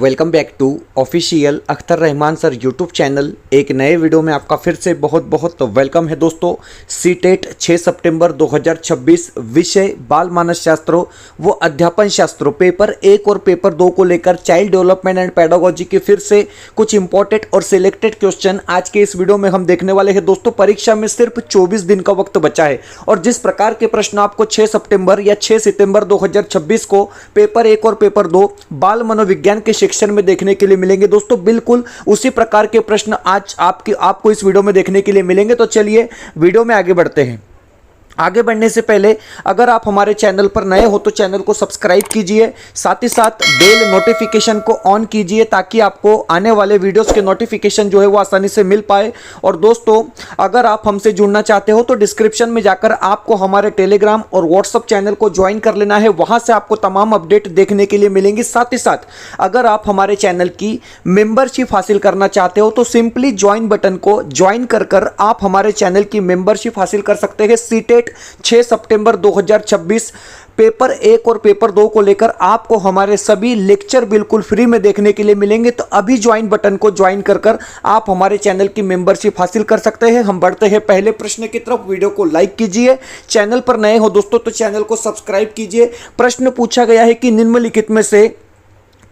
Welcome back to official Akhtar Rahman sir YouTube channel. एक नए video में आपका फिर से बहुत बहुत वेलकम है दोस्तों। सीटेट 6 सितंबर 2026 विषय बाल मानस शास्त्रों व अध्यापन शास्त्रों पेपर 1 और पेपर 2 को लेकर चाइल्ड डेवलपमेंट एंड पेडागोजी के फिर से कुछ इंपॉर्टेंट और सिलेक्टेड क्वेश्चन आज के इस वीडियो में हम देखने वाले हैं दोस्तों। परीक्षा में सिर्फ 24 दिन का वक्त बचा है और जिस प्रकार के प्रश्न आपको 6 सितंबर या 6 सितंबर 2026 को पेपर 1 और पेपर 2 बाल मनोविज्ञान के सेक्शन में देखने के लिए मिलेंगे दोस्तों, बिल्कुल उसी प्रकार के प्रश्न आज आपको इस वीडियो में देखने के लिए मिलेंगे। तो चलिए वीडियो में आगे बढ़ते हैं। आगे बढ़ने से पहले अगर आप हमारे चैनल पर नए हो तो चैनल को सब्सक्राइब कीजिए, साथ ही साथ बेल नोटिफिकेशन को ऑन कीजिए ताकि आपको आने वाले वीडियोस के नोटिफिकेशन जो है वो आसानी से मिल पाए। और दोस्तों अगर आप हमसे जुड़ना चाहते हो तो डिस्क्रिप्शन में जाकर आपको हमारे टेलीग्राम और व्हाट्सएप चैनल को ज्वाइन कर लेना है, वहां से आपको तमाम अपडेट देखने के लिए मिलेंगी। साथ ही साथ अगर आप हमारे चैनल की मेंबरशिप हासिल करना चाहते हो तो सिंपली ज्वाइन बटन को ज्वाइन कर आप हमारे चैनल की मेंबरशिप हासिल कर सकते हैं। सीटेट 6 सितंबर 2026 पेपर 1 और पेपर 2 को लेकर आपको हमारे सभी लेक्चर बिल्कुल फ्री में देखने के लिए मिलेंगे। तो अभी ज्वाइन बटन को ज्वाइन कर आप हमारे चैनल की मेंबरशिप हासिल कर सकते हैं। हम बढ़ते हैं पहले प्रश्न की तरफ। वीडियो को लाइक कीजिए, चैनल पर नए हो दोस्तों तो चैनल को सब्सक्राइब कीजिए। प्रश्न पूछा गया है कि निम्नलिखित में से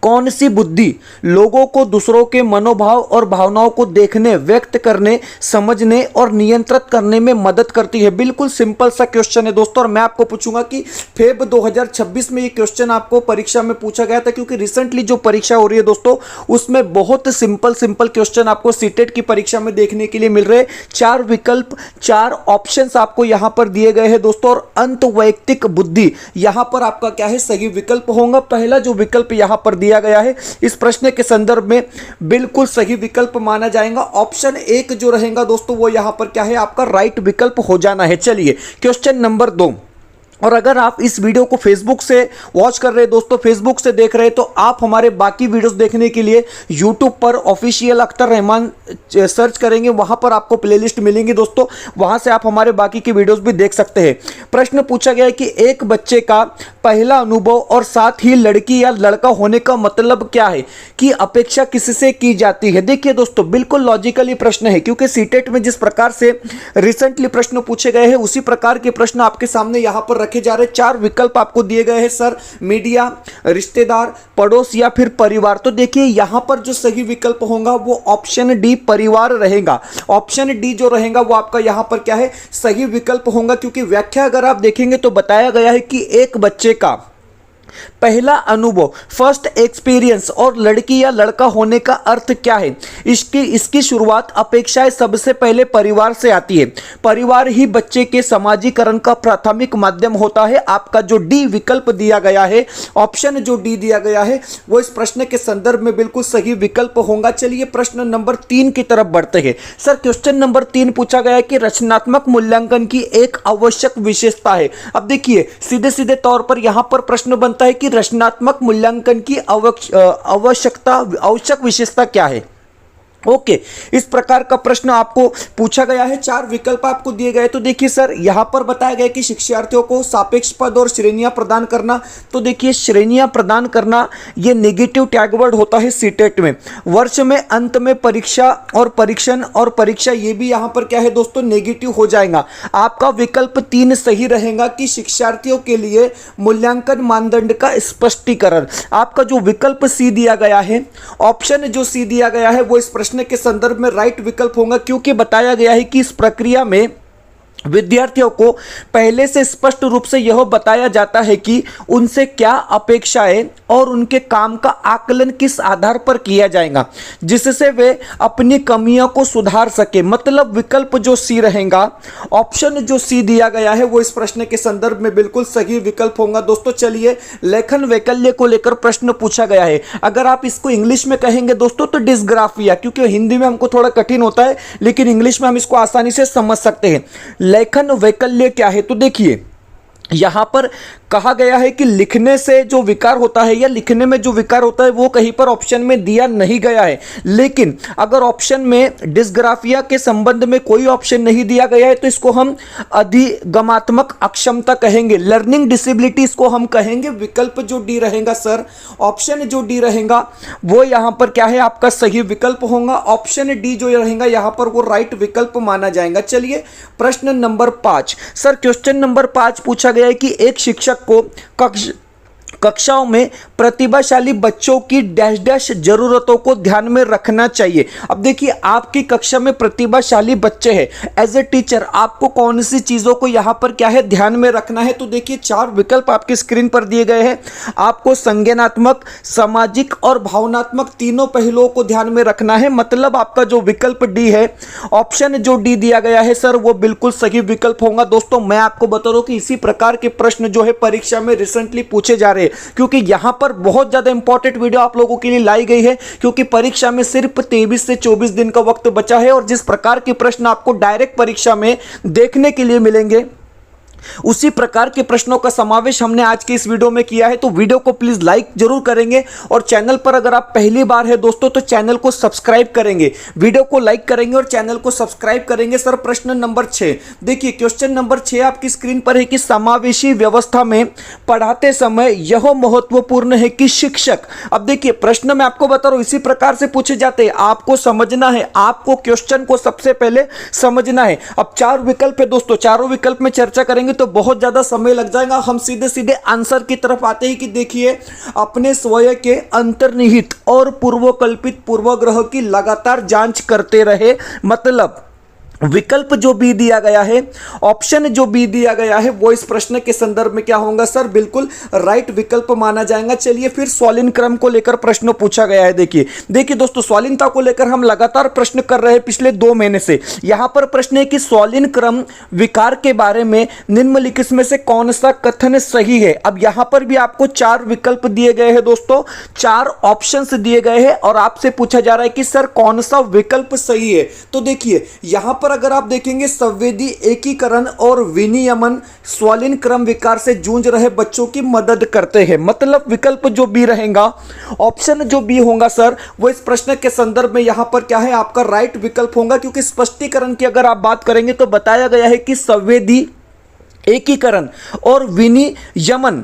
कौन सी बुद्धि लोगों को दूसरों के मनोभाव और भावनाओं को देखने, व्यक्त करने, समझने और नियंत्रित करने में मदद करती है। बिल्कुल सिंपल सा क्वेश्चन है दोस्तों, और मैं आपको पूछूंगा कि फेब 2026 में ये क्वेश्चन आपको परीक्षा में पूछा गया था, क्योंकि रिसेंटली जो परीक्षा हो रही है दोस्तों उसमें बहुत सिंपल क्वेश्चन आपको सीटेट की परीक्षा में देखने के लिए मिल रहे हैं। 4 विकल्प, 4 ऑप्शंस आपको यहां पर दिए गए हैं दोस्तों, और अंत वैयक्तिक बुद्धि यहां पर आपका क्या है, सही विकल्प होगा। पहला जो विकल्प यहां पर दिया गया है इस प्रश्न के संदर्भ में बिल्कुल सही विकल्प माना जाएगा। ऑप्शन 1 जो रहेगा दोस्तों वो यहां पर क्या है, आपका राइट विकल्प हो जाना है। चलिए क्वेश्चन नंबर 2। और अगर आप इस वीडियो को फेसबुक से वॉच कर रहे हैं दोस्तों, फेसबुक से देख रहे हैं, तो आप हमारे बाकी वीडियोस देखने के लिए यूट्यूब पर ऑफिशियल अख्तर रहमान सर्च करेंगे, वहां पर आपको प्लेलिस्ट मिलेंगी दोस्तों, वहां से आप हमारे बाकी की वीडियोस भी देख सकते हैं। प्रश्न पूछा गया है कि एक बच्चे का पहला अनुभव और साथ ही लड़की या लड़का होने का मतलब क्या है, कि अपेक्षा किससे की जाती है। देखिए दोस्तों बिल्कुल लॉजिकली प्रश्न है, क्योंकि सीटेट में जिस प्रकार से रिसेंटली प्रश्न पूछे गए हैं उसी प्रकार के प्रश्न आपके सामने यहां पर रखे जा रहे। 4 विकल्प आपको दिए गए हैं सर, मीडिया, रिश्तेदार, पड़ोस या फिर परिवार। तो देखिए यहां पर जो सही विकल्प होगा वो ऑप्शन डी परिवार रहेगा। ऑप्शन डी जो रहेगा वो आपका यहां पर क्या है, सही विकल्प होगा, क्योंकि व्याख्या अगर आप देखेंगे तो बताया गया है कि एक बच्चे का पहला अनुभव, फर्स्ट एक्सपीरियंस, और लड़की या लड़का होने का अर्थ क्या है। इसकी शुरुआत अपेक्षाएं सबसे पहले परिवार से आती है। परिवार ही बच्चे के समाजीकरण का प्राथमिक माध्यम होता है। आपका जो डी विकल्प दिया गया है, ऑप्शन जो डी दिया गया है वो इस प्रश्न के संदर्भ में बिल्कुल सही विकल्प होगा। चलिए प्रश्न नंबर 3 की तरफ बढ़ते हैं। सर क्वेश्चन नंबर 3 पूछा गया है कि रचनात्मक मूल्यांकन की एक आवश्यक विशेषता है। अब देखिए सीधे सीधे तौर पर यहां पर प्रश्न बनता है कि रचनात्मक मूल्यांकन की आवश्यक विशेषता क्या है। ओके, इस प्रकार का प्रश्न आपको पूछा गया है। 4 विकल्प आपको दिए गए। तो देखिए सर यहां पर बताया गया कि शिक्षार्थियों को सापेक्ष पद और श्रेणियां प्रदान करना। तो देखिए श्रेणियां प्रदान करना ये नेगेटिव टैग वर्ड होता है सीटेट में। वर्ष में अंत में परीक्षा और परीक्षण और परीक्षा ये भी यहां पर क्या है दोस्तों, नेगेटिव हो जाएगा। आपका विकल्प 3 सही रहेगा कि शिक्षार्थियों के लिए मूल्यांकन मानदंड का स्पष्टीकरण। आपका जो विकल्प सी दिया गया है, ऑप्शन जो सी दिया गया है वो इस प्रश्न के संदर्भ में राइट विकल्प होगा, क्योंकि बताया गया है कि इस प्रक्रिया में विद्यार्थियों को पहले से स्पष्ट रूप से यह बताया जाता है कि उनसे क्या अपेक्षाएं और उनके काम का आकलन किस आधार पर किया जाएगा, जिससे वे अपनी कमियों को सुधार सके। मतलब विकल्प जो सी रहेगा, ऑप्शन जो सी दिया गया है वो इस प्रश्न के संदर्भ में बिल्कुल सही विकल्प होगा दोस्तों। चलिए लेखन वैकल्य को लेकर प्रश्न पूछा गया है। अगर आप इसको इंग्लिश में कहेंगे दोस्तों तो डिस्ग्राफिया, क्योंकि हिंदी में हमको थोड़ा कठिन होता है लेकिन इंग्लिश में हम इसको आसानी से समझ सकते हैं। लेखन वैकल्य क्या है, तो देखिए यहां पर कहा गया है कि लिखने से जो विकार होता है या लिखने में जो विकार होता है वो कहीं पर ऑप्शन में दिया नहीं गया है, लेकिन अगर ऑप्शन में डिस्ग्राफिया के संबंध में कोई ऑप्शन नहीं दिया गया है तो इसको हम अधिगमात्मक अक्षमता कहेंगे, लर्निंग डिसेबिलिटी इसको हम कहेंगे। विकल्प जो डी रहेगा सर, ऑप्शन जो डी रहेगा वो यहां पर क्या है आपका सही विकल्प होगा। ऑप्शन डी जो रहेगा यहां पर वो राइट विकल्प माना जाएगा। चलिए प्रश्न नंबर 5 सर, क्वेश्चन नंबर 5 पूछा गया है कि एक शिक्षक को कक्षाओं में प्रतिभाशाली बच्चों की डैश डैश जरूरतों को ध्यान में रखना चाहिए। अब देखिए आपकी कक्षा में प्रतिभाशाली बच्चे हैं, एज ए टीचर आपको कौन सी चीज़ों को यहाँ पर क्या है ध्यान में रखना है। तो देखिए 4 विकल्प आपकी स्क्रीन पर दिए गए हैं। आपको संज्ञानात्मक, सामाजिक और भावनात्मक तीनों पहलुओं को ध्यान में रखना है। मतलब आपका जो विकल्प डी है, ऑप्शन जो डी दिया गया है सर, वो बिल्कुल सही विकल्प होगा। दोस्तों मैं आपको बता रहा हूं कि इसी प्रकार के प्रश्न जो है परीक्षा में रिसेंटली पूछे जा रहे हैं, क्योंकि यहां पर बहुत ज्यादा इंपॉर्टेंट वीडियो आप लोगों के लिए लाई गई है, क्योंकि परीक्षा में सिर्फ 23 से 24 दिन का वक्त बचा है और जिस प्रकार के प्रश्न आपको डायरेक्ट परीक्षा में देखने के लिए मिलेंगे उसी प्रकार के प्रश्नों का समावेश हमने आज के इस वीडियो में किया है। तो वीडियो को प्लीज लाइक जरूर करेंगे और चैनल पर अगर आप पहली बार है दोस्तों तो चैनल को सब्सक्राइब करेंगे, वीडियो को लाइक करेंगे और चैनल को सब्सक्राइब करेंगे। सर प्रश्न नंबर 6 देखिए, क्वेश्चन नंबर 6 आपकी स्क्रीन पर है कि समावेशी व्यवस्था में पढ़ाते समय यह महत्वपूर्ण है कि शिक्षक, अब देखिए प्रश्न मैं आपको बता रहा हूं इसी प्रकार से पूछे जाते हैं, आपको समझना है, आपको क्वेश्चन को सबसे पहले समझना है। अब 4 विकल्प है दोस्तों, चारों विकल्प में चर्चा करेंगे तो बहुत ज्यादा समय लग जाएगा। हम सीधे सीधे आंसर की तरफ आते हैं कि देखिए अपने स्वयं के अंतर्निहित और पूर्वकल्पित पूर्वाग्रह की लगातार जांच करते रहे। मतलब विकल्प जो बी दिया गया है, ऑप्शन जो बी दिया गया है वो इस प्रश्न के संदर्भ में क्या होगा सर, बिल्कुल राइट विकल्प माना जाएगा। चलिए फिर स्वालीन क्रम को लेकर प्रश्न पूछा गया है। देखिए दोस्तों स्वालीनता को लेकर हम लगातार प्रश्न कर रहे हैं पिछले 2 महीने से। यहां पर प्रश्न है कि स्वालीन क्रम विकार के बारे में निम्नलिखित में से कौन सा कथन सही है। अब यहां पर भी आपको 4 विकल्प दिए गए हैं दोस्तों, 4 ऑप्शंस दिए गए हैं और आपसे पूछा जा रहा है कि सर कौन सा विकल्प सही है। तो देखिए यहां पर अगर आप देखेंगे संवेदी एकीकरण और विनियमन स्वालीन क्रम विकार से जूझ रहे बच्चों की मदद करते हैं। मतलब विकल्प जो बी रहेगा, ऑप्शन जो बी होगा सर, वो इस प्रश्न के संदर्भ में यहां पर क्या है आपका राइट विकल्प होगा। क्योंकि स्पष्टीकरण की अगर आप बात करेंगे तो बताया गया है कि संवेदी एकीकरण और विनियमन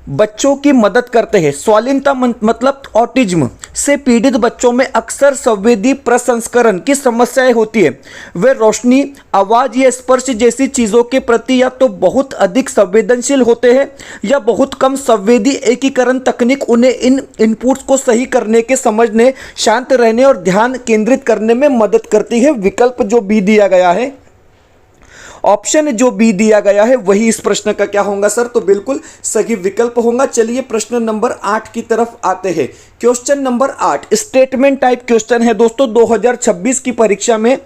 बच्चों की मदद करते हैं। स्वालीनता मतलब ऑटिज्म से पीड़ित बच्चों में अक्सर संवेदी प्रसंस्करण की समस्याएं होती है। वे रोशनी, आवाज या स्पर्श जैसी चीजों के प्रति या तो बहुत अधिक संवेदनशील होते हैं या बहुत कम संवेदी एकीकरण तकनीक उन्हें इन इनपुट्स को सही करने के समझने, शांत रहने और ध्यान केंद्रित करने में मदद करती है। विकल्प जो बी दिया गया है, ऑप्शन जो बी दिया गया है वही इस प्रश्न का क्या होगा सर, तो बिल्कुल सही विकल्प होगा। चलिए प्रश्न नंबर 8 की तरफ आते हैं। Question number 8 statement type question है दोस्तों। 2026 की परीक्षा में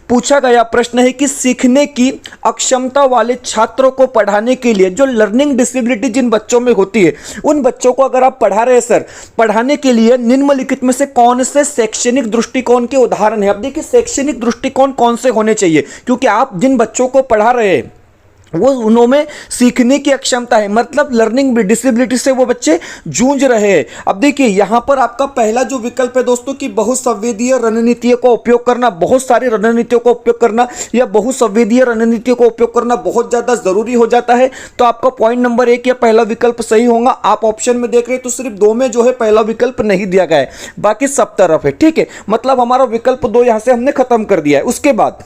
पूछा गया प्रश्न है कि सीखने की अक्षमता वाले छात्रों को पढ़ाने के लिए, जो लर्निंग डिसेबिलिटी जिन बच्चों में होती है उन बच्चों को अगर आप पढ़ा रहे हैं सर, पढ़ाने के लिए निम्नलिखित में से कौन से शैक्षणिक दृष्टिकोण के उदाहरण है। अब देखिए शैक्षणिक दृष्टिकोण कौन से होने चाहिए, क्योंकि आप जिन बच्चों को पढ़ा रहे हैं वो उनमें सीखने की अक्षमता है, मतलब लर्निंग डिसेबिलिटी से वो बच्चे जूझ रहे हैं। अब देखिए यहां पर आपका पहला जो विकल्प है दोस्तों कि बहुसंवेदीय रणनीतियों का उपयोग करना, बहुत सारी रणनीतियों का उपयोग करना या बहुसंवेदीय रणनीतियों का उपयोग करना बहुत ज्यादा जरूरी हो जाता है। तो आपका पॉइंट नंबर 1 या पहला विकल्प सही होगा। आप ऑप्शन में देख रहे हैं तो सिर्फ 2 में जो है पहला विकल्प नहीं दिया गया है, बाकी सब तरफ है। ठीक है, मतलब हमारा विकल्प 2 यहां से हमने खत्म कर दिया है। उसके बाद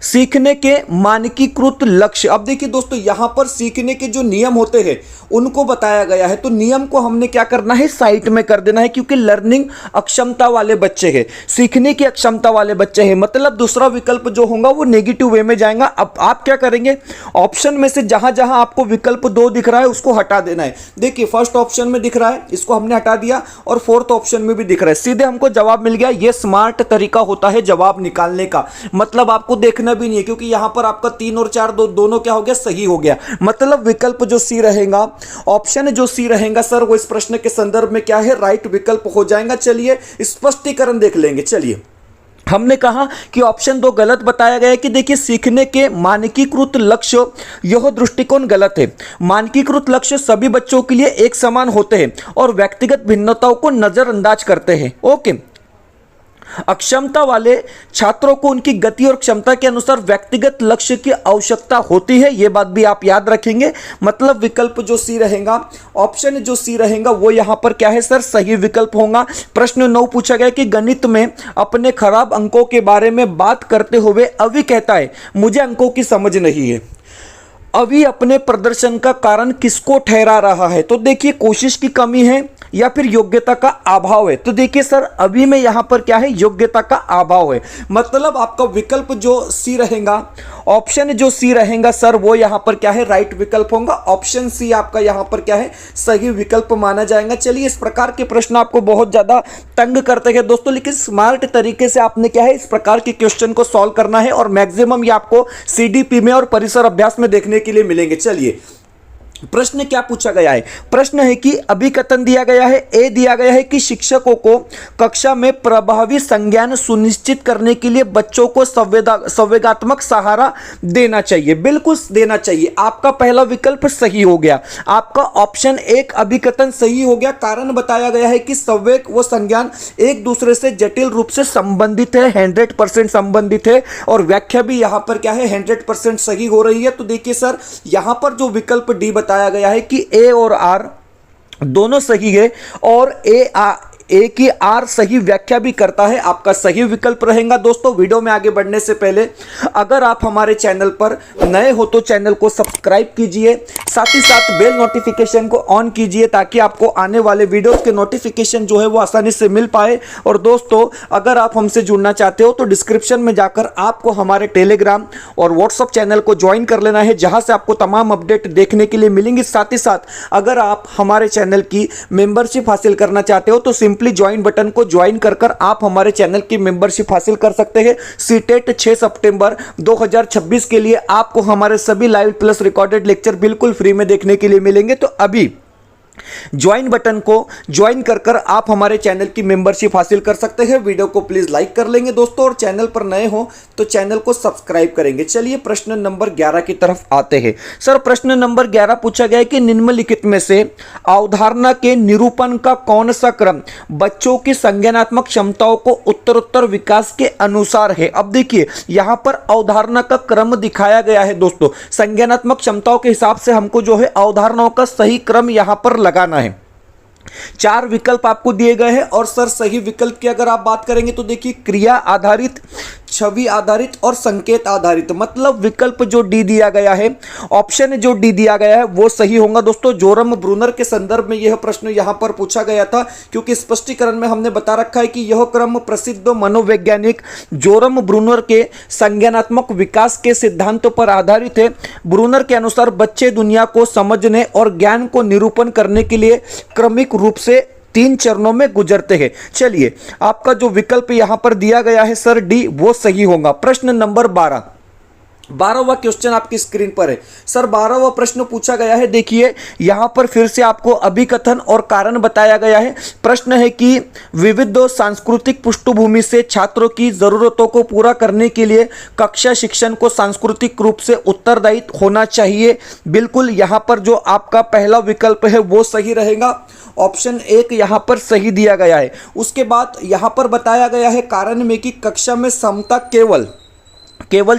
सीखने के मानकीकृत लक्ष्य। अब देखिए दोस्तों यहां पर सीखने के जो नियम होते हैं उनको बताया गया है, तो नियम को हमने क्या करना है, साइट में कर देना है, क्योंकि लर्निंग अक्षमता वाले बच्चे हैं, सीखने की अक्षमता वाले बच्चे हैं। मतलब दूसरा विकल्प जो होगा वो नेगेटिव वे में जाएगा। अब आप क्या करेंगे, ऑप्शन में से जहां जहां आपको विकल्प 2 दिख रहा है उसको हटा देना है। देखिए फर्स्ट ऑप्शन में दिख रहा है, इसको हमने हटा दिया, और फोर्थ ऑप्शन में भी दिख रहा है, सीधे हमको जवाब मिल गया। यह स्मार्ट तरीका होता है जवाब निकालने का। मतलब आपको देखना भी नहीं है, क्योंकि यहां पर आपका 3 और 4 दोनों क्या हो गया, सही हो गया। मतलब विकल्प जो सी रहेगा, ऑप्शन जो सी रहेगा सर, वो इस प्रश्न के संदर्भ में क्या है, राइट विकल्प हो जाएगा। चलिए स्पष्टीकरण देख लेंगे। चलिए हमने कहा कि ऑप्शन 2 गलत बताया गया है कि देखिए सीखने के मानकीकृत लक्ष्य, यह दृष्टिकोण गलत है। मानकीकृत लक्ष्य सभी बच्चों के लिए एक समान होते हैं और व्यक्तिगत भिन्नताओं को नजरअंदाज करते हैं। ओके, अक्षमता वाले छात्रों को उनकी गति और क्षमता के अनुसार व्यक्तिगत लक्ष्य की आवश्यकता होती है, यह बात भी आप याद रखेंगे। मतलब विकल्प जो सी रहेगा, ऑप्शन जो सी रहेगा वो यहां पर क्या है सर, सही विकल्प होगा। प्रश्न 9 पूछा गया कि गणित में अपने खराब अंकों के बारे में बात करते हुए अवि कहता है मुझे अंकों की समझ नहीं है। अवि अपने प्रदर्शन का कारण किसको ठहरा रहा है? तो देखिए कोशिश की कमी है या फिर योग्यता का अभाव है। तो देखिए सर अभी में यहां पर क्या है, योग्यता का अभाव है। मतलब आपका विकल्प जो सी रहेगा, ऑप्शन जो सी रहेगा सर वो यहां पर क्या है, राइट विकल्प होगा। ऑप्शन सी आपका यहां पर क्या है, सही विकल्प माना जाएगा। चलिए, इस प्रकार के प्रश्न आपको बहुत ज्यादा तंग करते हैं दोस्तों, लेकिन स्मार्ट तरीके से आपने क्या है इस प्रकार के क्वेश्चन को सॉल्व करना है और मैक्सिमम ये आपको सीडीपी में और परिसर अभ्यास में देखने के लिए मिलेंगे। चलिए, प्रश्न क्या पूछा गया है? प्रश्न है कि अभिकथन दिया गया है, ए दिया गया है कि शिक्षकों को कक्षा में प्रभावी संज्ञान सुनिश्चित करने के लिए बच्चों को संवेगात्मक सहारा देना चाहिए। बिल्कुल देना चाहिए। आपका पहला विकल्प सही हो गया, आपका ऑप्शन 1 अभिकथन सही हो गया। कारण बताया गया है कि संवेग व संज्ञान एक दूसरे से जटिल रूप से संबंधित है, 100% संबंधित है और व्याख्या भी यहां पर क्या है, 100% सही हो रही है। तो देखिए सर यहां पर जो विकल्प डी बताया गया है कि ए और आर दोनों सही है और ए की आर सही व्याख्या भी करता है, आपका सही विकल्प रहेगा। दोस्तों वीडियो में आगे बढ़ने से पहले अगर आप हमारे चैनल पर नए हो तो चैनल को सब्सक्राइब कीजिए, साथ ही साथ बेल नोटिफिकेशन को ऑन कीजिए ताकि आपको आने वाले वीडियोस के नोटिफिकेशन जो है वो आसानी से मिल पाए। और दोस्तों अगर आप हमसे जुड़ना चाहते हो तो डिस्क्रिप्शन में जाकर आपको हमारे टेलीग्राम और व्हाट्सएप चैनल को ज्वाइन कर लेना है, जहां से आपको तमाम अपडेट देखने के लिए मिलेंगी। साथ ही साथ अगर आप हमारे चैनल की मेंबरशिप हासिल करना चाहते हो तो सिंपली ज्वाइन बटन को ज्वाइन कर आप हमारे चैनल की मेंबरशिप हासिल कर सकते हैं। सीटेट 6 सितंबर 2026 के लिए आपको हमारे सभी लाइव प्लस रिकॉर्डेड लेक्चर बिल्कुल फ्री में देखने के लिए मिलेंगे। तो अभी ज्वाइन बटन को ज्वाइन कर आप हमारे चैनल की मेंबरशिप हासिल कर सकते हैं। वीडियो को प्लीज लाइक कर लेंगे दोस्तों, और चैनल पर नए हो तो चैनल को सब्सक्राइब करेंगे। चलिए प्रश्न नंबर 11 की तरफ आते हैं। सर प्रश्न नंबर 11 पूछा गया है कि निम्नलिखित में से अवधारणा के निरूपण का कौन सा क्रम बच्चों की संज्ञानात्मक क्षमताओं को उत्तरोत्तर विकास के अनुसार है? अब देखिए यहां पर अवधारणा का क्रम दिखाया गया है दोस्तों। संज्ञानात्मक क्षमताओं के हिसाब से हमको जो है अवधारणाओं का सही क्रम यहां पर लगाना है। 4 विकल्प आपको दिए गए हैं और सर सही विकल्प की अगर आप बात करेंगे तो देखिए क्रिया आधारित, छवि आधारित और संकेत आधारित। मतलब विकल्प जो डी दिया गया है, ऑप्शन जो डी दिया गया है वो सही होगा दोस्तों। जोरम ब्रूनर के संदर्भ में यह प्रश्न यहां पर पूछा गया था, क्योंकि स्पष्टीकरण में हमने बता रखा है कि यह क्रम प्रसिद्ध मनोवैज्ञानिक जोरम ब्रूनर के संज्ञानात्मक विकास के सिद्धांतों पर आधारित है। ब्रूनर के अनुसार बच्चे दुनिया को समझने और ज्ञान को निरूपण करने के लिए क्रमिक रूप से 3 चरणों में गुजरते हैं। चलिए आपका जो विकल्प यहां पर दिया गया है सर डी, वो सही होगा। प्रश्न नंबर 12वां क्वेश्चन आपकी स्क्रीन पर है। सर 12वां प्रश्न पूछा गया है, देखिए यहां पर फिर से आपको अभिकथन और कारण बताया गया है। प्रश्न है कि विविध सांस्कृतिक पृष्ठभूमि से छात्रों की जरूरतों को पूरा करने के लिए कक्षा शिक्षण को सांस्कृतिक रूप से उत्तरदायी होना चाहिए। बिल्कुल यहां पर जो आपका पहला विकल्प है वो सही रहेगा। ऑप्शन 1 यहां पर सही दिया गया है। उसके बाद यहां पर बताया गया है कारण में कि कक्षा में समता केवल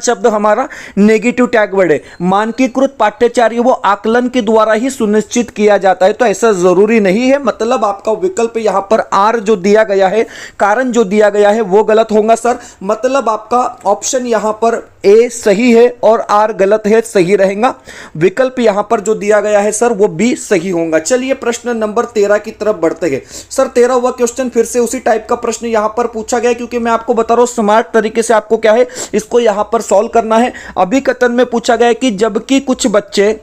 शब्द हमारा नेगेटिव टैग वर्ड है। मानकीकृत पाठ्यचर्या वो आकलन के द्वारा ही सुनिश्चित किया जाता है, तो ऐसा जरूरी नहीं है। मतलब आपका विकल्प यहां पर आर जो दिया गया है, कारण जो दिया गया है वो गलत होगा सर। मतलब आपका ऑप्शन यहां पर ए सही है और आर गलत है, सही रहेगा। विकल्प यहां पर जो दिया गया है सर वो बी सही होगा। चलिए प्रश्न नंबर 13 की तरफ बढ़ते हैं। सर 13वां क्वेश्चन फिर से उसी टाइप का प्रश्न यहां पर पूछा गया, क्योंकि मैं आपको बता रहा हूं स्मार्ट तरीके से आपको क्या है इसको यहां पर सॉल्व करना है। अभिकथन में पूछा गया है कि जबकि कुछ बच्चे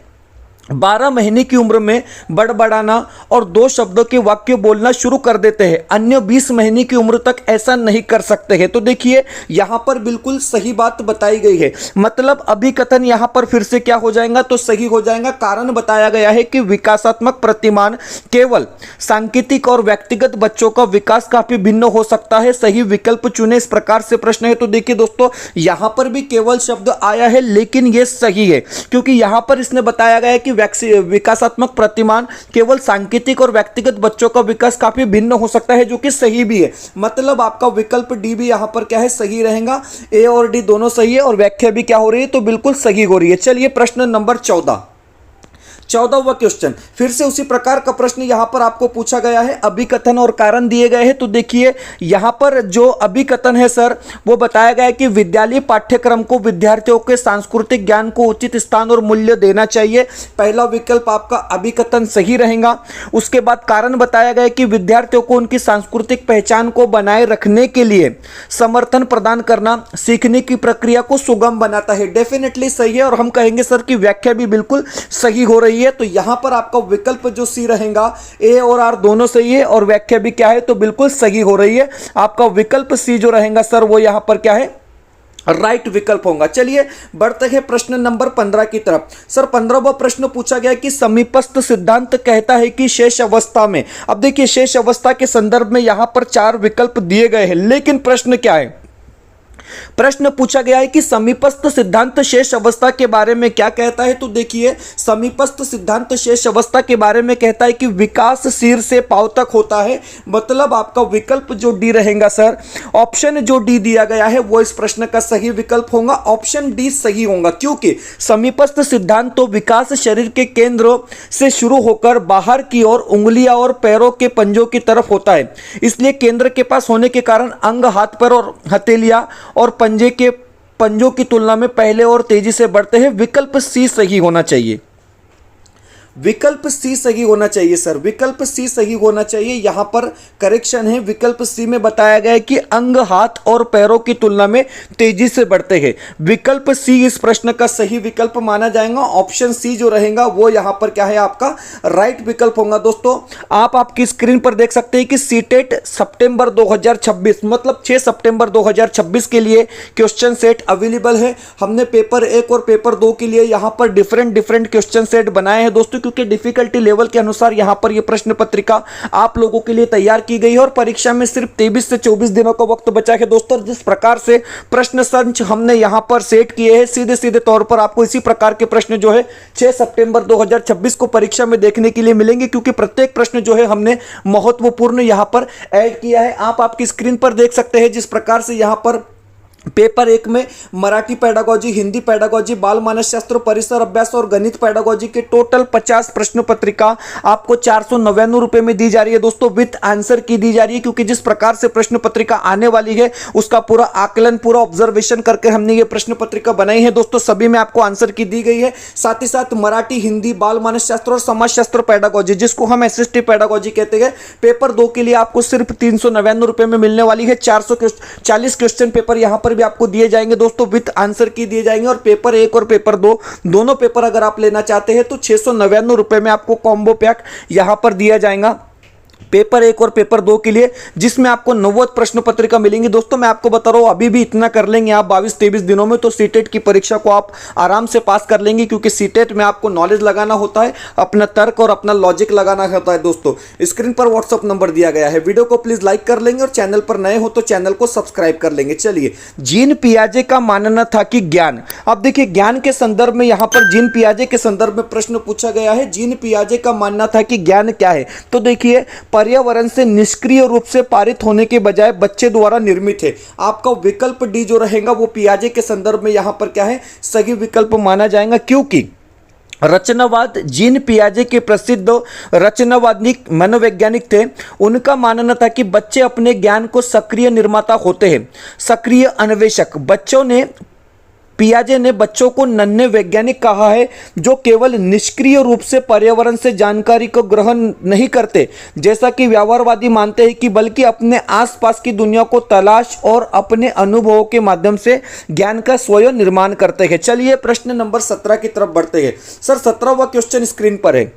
12 महीने की उम्र में बड़बड़ाना और दो शब्दों के वाक्य बोलना शुरू कर देते हैं, अन्य 20 महीने की उम्र तक ऐसा नहीं कर सकते हैं। तो देखिए यहां पर बिल्कुल सही बात बताई गई है, मतलब अभिकथन यहां पर फिर से क्या हो जाएगा, तो सही हो जाएगा। कारण बताया गया है कि विकासात्मक प्रतिमान केवल सांकेतिक और व्यक्तिगत बच्चों का विकास काफी भिन्न हो सकता है, सही विकल्प चुने, इस प्रकार से प्रश्न है। तो देखिए दोस्तों यहां पर भी केवल शब्द आया है, लेकिन यह सही है, क्योंकि यहां पर इसने बताया गया है कि विकासात्मक प्रतिमान केवल सांकेतिक और व्यक्तिगत बच्चों का विकास काफी भिन्न हो सकता है, जो कि सही भी है। मतलब आपका विकल्प डी भी यहां पर क्या है, सही रहेगा। ए और डी दोनों सही है और व्याख्या भी क्या हो रही है, तो बिल्कुल सही हो रही है। चलिए प्रश्न नंबर 14वां क्वेश्चन, फिर से उसी प्रकार का प्रश्न यहां पर आपको पूछा गया है, अभिकथन और कारण दिए गए हैं। तो देखिए यहां पर जो अभिकथन है सर, वो बताया गया है कि विद्यालय पाठ्यक्रम को विद्यार्थियों के सांस्कृतिक ज्ञान को उचित स्थान और मूल्य देना चाहिए। पहला विकल्प आपका अभिकथन सही रहेगा। उसके बाद कारण बताया गया है कि विद्यार्थियों को उनकी सांस्कृतिक पहचान को बनाए रखने के लिए समर्थन प्रदान करना सीखने की प्रक्रिया को सुगम बनाता है। डेफिनेटली सही है, और हम कहेंगे सर की व्याख्या भी बिल्कुल सही हो रही है। तो यहां पर आपका विकल्प जो सी रहेगा, ए और आर दोनों सही है और व्याख्या भी क्या है, तो बिल्कुल सही हो रही है। आपका विकल्प सी जो रहेगा सर, वो यहां पर क्या है, राइट विकल्प होगा। चलिए बढ़ते हैं प्रश्न नंबर 15 की तरफ। सर 15वां प्रश्न पूछा गया कि समीपस्थ सिद्धांत कहता है कि शेष अवस्था में, अब देखिए शेष अवस्था के संदर्भ में यहां पर 4 विकल्प दिए गए हैं, लेकिन प्रश्न क्या है, प्रश्न पूछा गया है कि समीपस्थ सिद्धांत शेष अवस्था के बारे में क्या कहता है। तो देखिए समीपस्थ सिद्धांत शेष अवस्था के बारे में कहता है कि विकास सिर से पांव तक होता है। मतलब आपका विकल्प जो डी रहेगा सर, ऑप्शन जो डी दिया गया है वो इस प्रश्न का सही विकल्प होगा। ऑप्शन डी सही होगा, क्योंकि समीपस्थ सिद्धांत तो विकास शरीर के केंद्र से शुरू होकर बाहर की ओर उंगलियां और पैरों के पंजों की तरफ होता है, इसलिए केंद्र के पास होने के कारण अंग हाथ पैर और हथेलियां और पंजे के पंजों की तुलना में पहले और तेजी से बढ़ते हैं। विकल्प सी सही होना चाहिए, विकल्प सी सही होना चाहिए सर, विकल्प सी सही होना चाहिए। यहां पर करेक्शन है, विकल्प सी में बताया गया है कि अंग हाथ और पैरों की तुलना में तेजी से बढ़ते हैं। विकल्प सी इस प्रश्न का सही विकल्प माना जाएगा। ऑप्शन सी जो रहेगा वो यहां पर क्या है, आपका राइट विकल्प होगा। दोस्तों आप आपकी स्क्रीन पर देख सकते हैं कि सीटेट सितंबर 2026 मतलब 6 सितंबर 2026 के लिए क्वेश्चन सेट अवेलेबल है। हमने पेपर 1 और पेपर 2 के लिए यहां पर डिफरेंट क्वेश्चन सेट बनाए हैं दोस्तों, क्योंकि डिफिकल्टी लेवल के अनुसार यहां पर यह प्रश्न पत्रिका आप लोगों के लिए तैयार की गई है और परीक्षा में सिर्फ 23 से 24 दिनों का वक्त बचा है दोस्तों। जिस प्रकार से प्रश्न संच हमने यहां पर सेट किए हैं, सीधे तौर पर आपको इसी प्रकार के प्रश्न जो है 6 सितंबर 2026 को परीक्षा में देखने के लिए मिलेंगे, क्योंकि प्रत्येक प्रश्न जो है हमने महत्वपूर्ण यहां पर ऐड किया है। आप आपकी स्क्रीन पर देख सकते हैं जिस प्रकार से यहां पर पेपर 1 में मराठी पेडागोजी, हिंदी पेडागोजी, बाल मानसशास्त्र, परिसर अभ्यास और गणित पेडागोजी के टोटल 50 प्रश्न पत्रिका आपको 499 रुपए में दी जा रही है दोस्तों, विथ आंसर की दी जा रही है। क्योंकि जिस प्रकार से प्रश्न पत्रिका आने वाली है उसका पूरा आकलन, पूरा ऑब्जर्वेशन करके हमने ये प्रश्न पत्रिका बनाई है दोस्तों। सभी में आपको आंसर की दी गई है, साथ ही साथ मराठी, हिंदी, बाल मानसशास्त्र और समाजशास्त्र पेडागोजी, जिसको हम एसएसटी पेडागोजी कहते हैं, पेपर 2 के लिए आपको सिर्फ 399 रुपए में मिलने वाली है। 440 क्वेश्चन पेपर यहां पर भी आपको दिए जाएंगे दोस्तों, विद आंसर की दिए जाएंगे। और पेपर 1 और पेपर 2 दोनों पेपर अगर आप लेना चाहते हैं तो 699 रुपए में आपको कॉम्बो पैक यहां पर दिया जाएगा पेपर 1 और पेपर 2 के लिए, जिसमें आपको 90 प्रश्न पत्रिका मिलेंगी दोस्तों। मैं आपको बता रहा हूं अभी भी इतना कर लेंगे आप 22-23 दिनों में तो सीटेट की परीक्षा को आप आराम से पास कर लेंगे, क्योंकि सीटेट में आपको नॉलेज लगाना होता है, अपना तर्क और अपना लॉजिक लगाना होता है दोस्तों। स्क्रीन पर व्हाट्सअप नंबर दिया गया है, वीडियो को प्लीज लाइक कर लेंगे और चैनल पर नए हो तो चैनल को सब्सक्राइब कर लेंगे। चलिए, जीन पियाजे का मानना था कि ज्ञान, अब देखिए ज्ञान के संदर्भ में यहां पर जीन पियाजे के संदर्भ में प्रश्न पूछा गया है। जीन पियाजे का मानना था कि ज्ञान क्या है, तो देखिए पर्यावरण से निष्क्रिय रूप से पारित होने के बजाय बच्चे द्वारा निर्मित है। आपका विकल्प डी जो रहेगा वो पियाजे के संदर्भ में यहां पर क्या है, सही विकल्प माना जाएगा। क्योंकि रचनावाद, जीन पियाजे के प्रसिद्ध रचनावादी मनोवैज्ञानिक थे, उनका मानना था कि बच्चे अपने ज्ञान को सक्रिय निर्माता होते हैं, सक्रिय अन्वेषक। बच्चों ने पियाजे ने बच्चों को नन्हे वैज्ञानिक कहा है जो केवल निष्क्रिय रूप से पर्यावरण से जानकारी को ग्रहण नहीं करते जैसा कि व्यवहारवादी मानते हैं, कि बल्कि अपने आसपास की दुनिया को तलाश और अपने अनुभवों के माध्यम से ज्ञान का स्वयं निर्माण करते हैं। चलिए प्रश्न नंबर 17 की तरफ बढ़ते हैं। सर 17वां क्वेश्चन स्क्रीन पर है।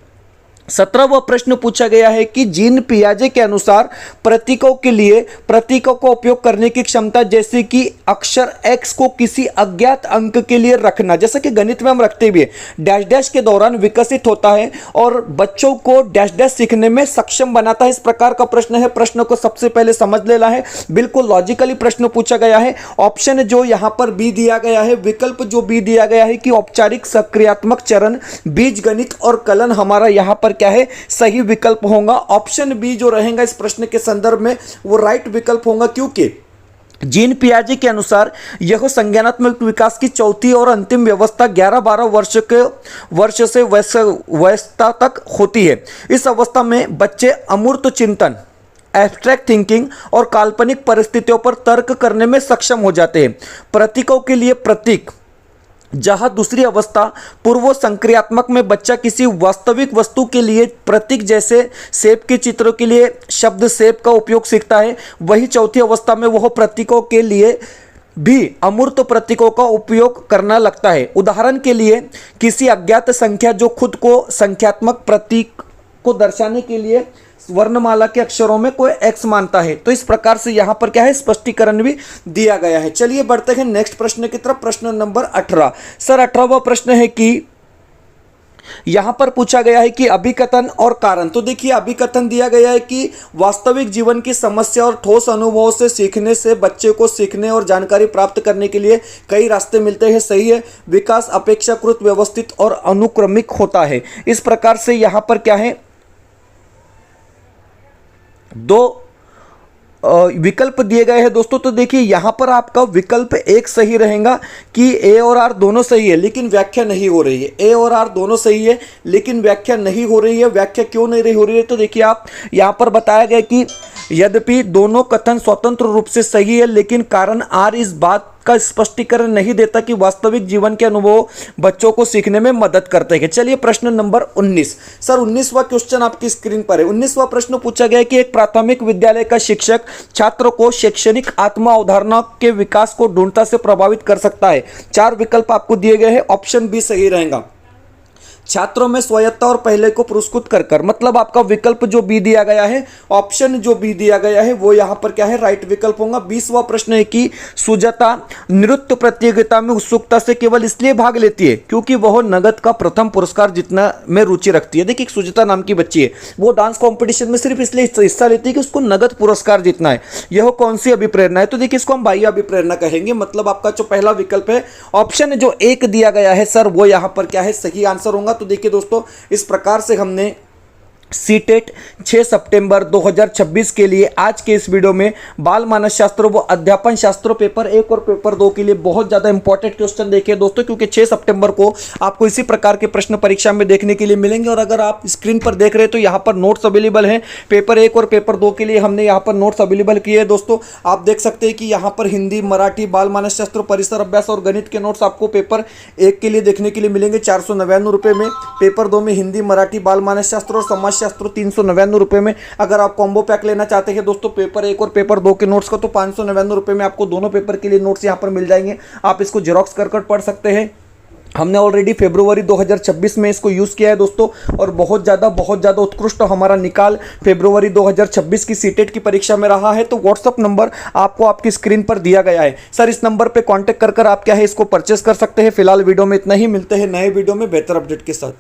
17वां प्रश्न पूछा गया है कि जीन पियाजे के अनुसार प्रतीकों के लिए प्रतीकों का उपयोग करने की क्षमता, जैसे कि अक्षर x को किसी अज्ञात अंक के लिए रखना, जैसे कि गणित में हम रखते भी डैश डैश के दौरान विकसित होता है और बच्चों को डैश डैश सीखने में सक्षम बनाता है। इस प्रकार का प्रश्न है। प्रश्न को सबसे पहले समझ लेना है, बिल्कुल लॉजिकली प्रश्न पूछा गया है। ऑप्शन जो यहां पर बी दिया गया है, विकल्प जो बी दिया गया है कि औपचारिक सक्रियात्मक चरण, बीज गणित और कलन हमारा यहां पर क्या है, सही विकल्प होगा। ऑप्शन बी जो रहेगा इस प्रश्न के संदर्भ में वो राइट विकल्प होगा, क्योंकि जीन पियाजे के अनुसार यह संज्ञानात्मक विकास की चौथी और अंतिम व्यवस्था 11-12 वर्ष से वयस्कता तक होती है। इस अवस्था में बच्चे अमूर्त चिंतन, एब्स्ट्रैक्ट थिंकिंग और काल्पनिक परिस्थितियों पर तर्क करने में सक्षम हो जाते हैं। प्रतीकों के लिए प्रतीक, जहां दूसरी अवस्था पूर्व संक्रियात्मक में बच्चा किसी वास्तविक वस्तु के लिए प्रतीक, जैसे सेब के चित्रों के लिए शब्द सेब का उपयोग सीखता है, वही चौथी अवस्था में वह प्रतीकों के लिए भी अमूर्त प्रतीकों का उपयोग करना लगता है। उदाहरण के लिए किसी अज्ञात संख्या जो खुद को संख्यात्मक प्रतीक को दर्शाने के लिए वर्णमाला के अक्षरों में कोई x मानता है। तो इस प्रकार से यहां पर क्या है, स्पष्टीकरण भी दिया गया है। चलिए बढ़ते हैं नेक्स्ट प्रश्न की तरफ। प्रश्न नंबर 18। सर 18वां प्रश्न है कि यहां पर पूछा गया है कि अभिकथन और कारण। तो देखिए अभिकथन दिया गया है कि वास्तविक जीवन की समस्या और ठोस अनुभवों से सीखने से बच्चे को सीखने और जानकारी प्राप्त करने के लिए कई रास्ते मिलते हैं। सही है। विकास अपेक्षाकृत व्यवस्थित और अनुक्रमिक होता है। इस प्रकार से यहां पर क्या है, दो विकल्प दिए गए हैं दोस्तों। तो देखिए यहां पर आपका विकल्प एक सही रहेगा कि ए और आर दोनों सही है लेकिन व्याख्या नहीं हो रही है। ए और आर दोनों सही है लेकिन व्याख्या नहीं हो रही है। व्याख्या क्यों नहीं हो रही है, तो देखिए आप यहां पर बताया गया कि यद्यपि दोनों कथन स्वतंत्र रूप से सही है लेकिन कारण आर इस बात का स्पष्टीकरण नहीं देता कि वास्तविक जीवन के अनुभव बच्चों को सीखने में मदद करते हैं। चलिए प्रश्न नंबर 19। सर 19वां क्वेश्चन आपकी स्क्रीन पर है। 19वां प्रश्न पूछा गया कि एक प्राथमिक विद्यालय का शिक्षक छात्र को शैक्षणिक आत्मा अवधारणा के विकास को ढूंढता से प्रभावित कर सकता है। 4 विकल्प आपको दिए गए हैं। ऑप्शन बी सही रहेगा, छात्रों में स्वायत्ता और पहले को पुरस्कृत कर मतलब आपका विकल्प जो बी दिया गया है, ऑप्शन जो बी दिया गया है वो यहां पर क्या है, राइट विकल्प होगा। 20वां प्रश्न है कि सुजाता नृत्य प्रतियोगिता में उत्सुकता से केवल इसलिए भाग लेती है क्योंकि वह नगद का प्रथम पुरस्कार जीतने में रुचि रखती है। देखिए सुजाता नाम की बच्ची है, वो डांस कॉम्पिटिशन में सिर्फ इसलिए हिस्सा लेती है कि उसको नगद पुरस्कार जीतना है। यह कौन सी अभिप्रेरणा है, तो देखिए इसको हम बाह्य अभिप्रेरणा कहेंगे। मतलब आपका जो पहला विकल्प है ऑप्शन जो 1 दिया गया है सर वो यहां पर क्या है, सही आंसर होगा। तो देखिए दोस्तों इस प्रकार से हमने सीटेट 6 सितंबर 2026 के लिए आज के इस वीडियो में बाल मानस शास्त्र व अध्यापन शास्त्र पेपर 1 और पेपर 2 के लिए बहुत ज़्यादा इंपॉर्टेंट क्वेश्चन देखे दोस्तों, क्योंकि 6 सितंबर को आपको इसी प्रकार के प्रश्न परीक्षा में देखने के लिए मिलेंगे। और अगर आप स्क्रीन पर देख रहे हैं तो यहाँ पर नोट्स अवेलेबल हैं। पेपर 1 और पेपर 2 के लिए हमने यहाँ पर नोट्स अवेलेबल किए हैं दोस्तों। आप देख सकते हैं कि यहाँ पर हिंदी, मराठी, बाल मानस शास्त्र, परिसर अभ्यास और गणित के नोट्स आपको पेपर 1 के लिए देखने के लिए मिलेंगे 499 रुपये में। पेपर 2 में हिंदी, मराठी, बाल मानस शास्त्र और समाज शास्त्र 399 रुपये में। अगर आप कॉम्बो पैक लेना चाहते हैं दोस्तों पेपर 1 और पेपर 2 के नोट्स का, तो 599 रुपये में आपको दोनों पेपर के लिए नोट्स यहाँ पर मिल जाएंगे। आप इसको जेरोक्स कर पढ़ सकते हैं। हमने ऑलरेडी फरवरी 2026 में इसको यूज़ किया है दोस्तों, और बहुत ज़्यादा उत्कृष्ट हमारा निकाल फरवरी 2026 की सीटेट की परीक्षा में रहा है। तो व्हाट्सअप नंबर आपको आपकी स्क्रीन पर दिया गया है सर, इस नंबर पे कांटेक्ट कर आप क्या है इसको परचेस कर सकते हैं। फिलहाल वीडियो में इतना ही, मिलते हैं नए वीडियो में बेहतर अपडेट के साथ।